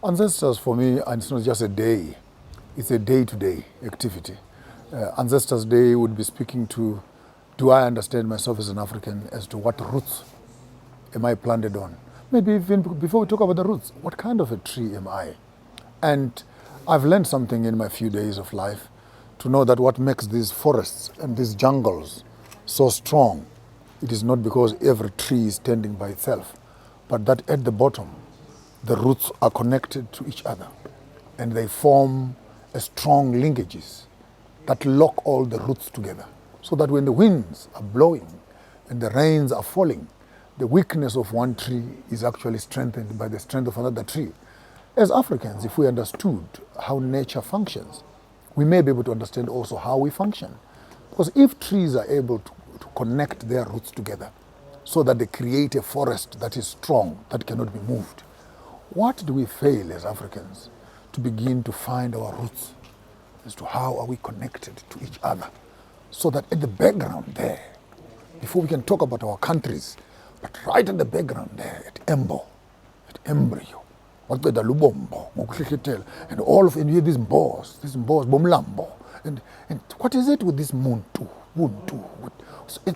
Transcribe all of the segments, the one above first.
Ancestors for me, and it's not just a day, it's a day-to-day activity. Ancestors Day would be speaking to, do I understand myself as an African as to what roots am I planted on? Maybe even before we talk about the roots, what kind of a tree am I? And I've learned something in my few days of life to know that what makes these forests and these jungles so strong, it is not because every tree is standing by itself, but that at the bottom, the roots are connected to each other and they form a strong linkages that lock all the roots together so that when the winds are blowing and the rains are falling, the weakness of one tree is actually strengthened by the strength of another tree. As Africans, if we understood how nature functions, we may be able to understand also how we function. Because if trees are able to connect their roots together so that they create a forest that is strong, that cannot be moved, what do we fail as Africans to begin to find our roots as to how are we connected to each other so that at the background there, before we can talk about our countries, but right at the background there, at embryo, and all of and you hear these boars, bomlambo, and what is it with this muntu?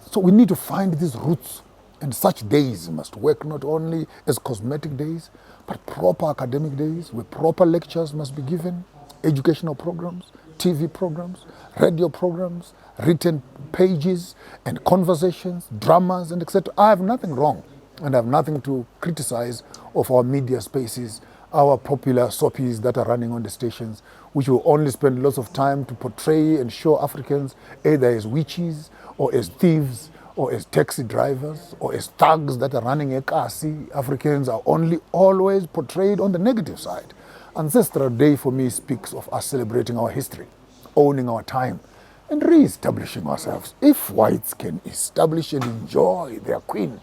So we need to find these roots, and such days must work not only as cosmetic days, but proper academic days where proper lectures must be given, educational programs, TV programs, radio programs, written pages and conversations, dramas and etc. I have nothing wrong and I have nothing to criticize of our media spaces, our popular soapies that are running on the stations, which will only spend lots of time to portray and show Africans either as witches or as thieves or as taxi drivers or as thugs that are running a kasi. Africans are only always portrayed on the negative side. Ancestral Day for me speaks of us celebrating our history, owning our time, and re-establishing ourselves. If whites can establish and enjoy their queen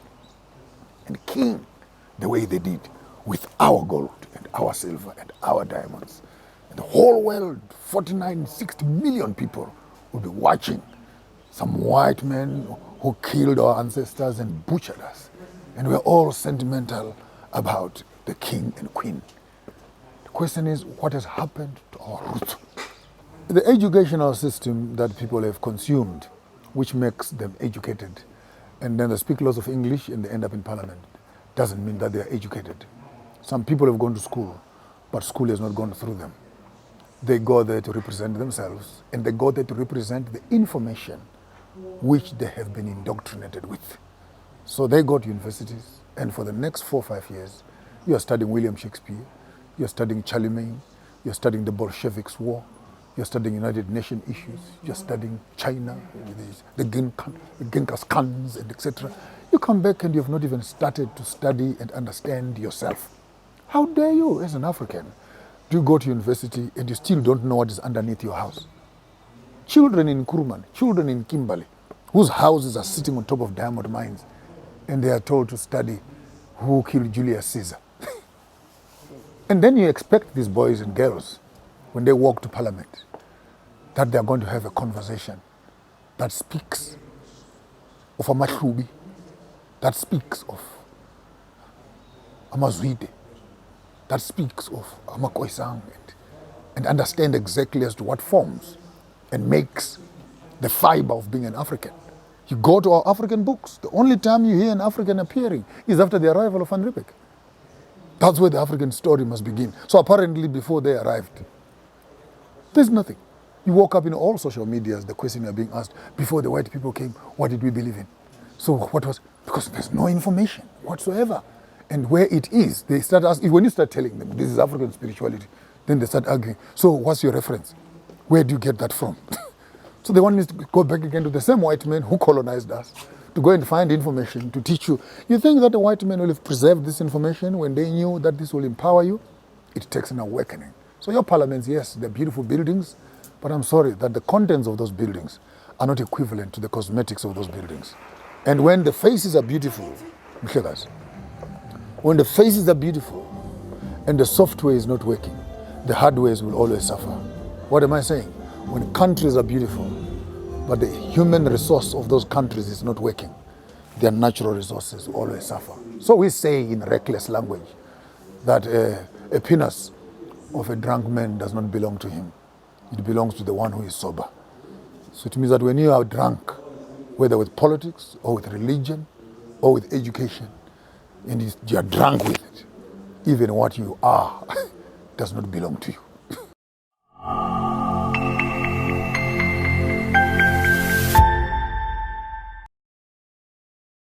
and king the way they did with our gold and our silver and our diamonds, and the whole world, 49, 60 million people will be watching some white men who killed our ancestors and butchered us. And we're all sentimental about the king and queen. The question is, what has happened to our roots? The educational system that people have consumed, which makes them educated, and then they speak lots of English and they end up in parliament, doesn't mean that they are educated. Some people have gone to school, but school has not gone through them. They go there to represent themselves, and they go there to represent the information which they have been indoctrinated with. So they go to universities, and for the next 4 or 5 years, you are studying William Shakespeare, you're studying Charlemagne, you're studying the Bolsheviks' war, you're studying United Nations issues, you're studying China, the Genghis Khans, and etc. You come back and you have not even started to study and understand yourself. How dare you, as an African, do you go to university and you still don't know what is underneath your house? Children in Kuruman, children in Kimberley, whose houses are sitting on top of diamond mines, and they are told to study who killed Julius Caesar. And then you expect these boys and girls, when they walk to parliament, that they are going to have a conversation that speaks of Amahlubi, that speaks of Amazwide, that speaks of Khoi-San, and understand exactly as to what forms and makes the fiber of being an African. You go to our African books, the only time you hear an African appearing is after the arrival of Van Riebeeck. That's where the African story must begin. So apparently before they arrived, there's nothing. You woke up in all social medias, the question you're being asked, before the white people came, what did we believe in? So what was, because there's no information whatsoever. And where it is, they start asking, when you start telling them, this is African spirituality, then they start arguing, so what's your reference? Where do you get that from? So they want me to go back again to the same white men who colonized us, to go and find information, to teach you. You think that the white men will have preserved this information when they knew that this will empower you? It takes an awakening. So your parliaments, yes, they're beautiful buildings, but I'm sorry that the contents of those buildings are not equivalent to the cosmetics of those buildings. And when the faces are beautiful, when the faces are beautiful and the software is not working, the hardwares will always suffer. What am I saying? When countries are beautiful, but the human resource of those countries is not working, their natural resources will always suffer. So we say in reckless language that A Pinus of a drunk man does not belong to him. It belongs to the one who is sober. So it means that when you are drunk, whether with politics or with religion or with education, and you are drunk with it, even what you are does not belong to you.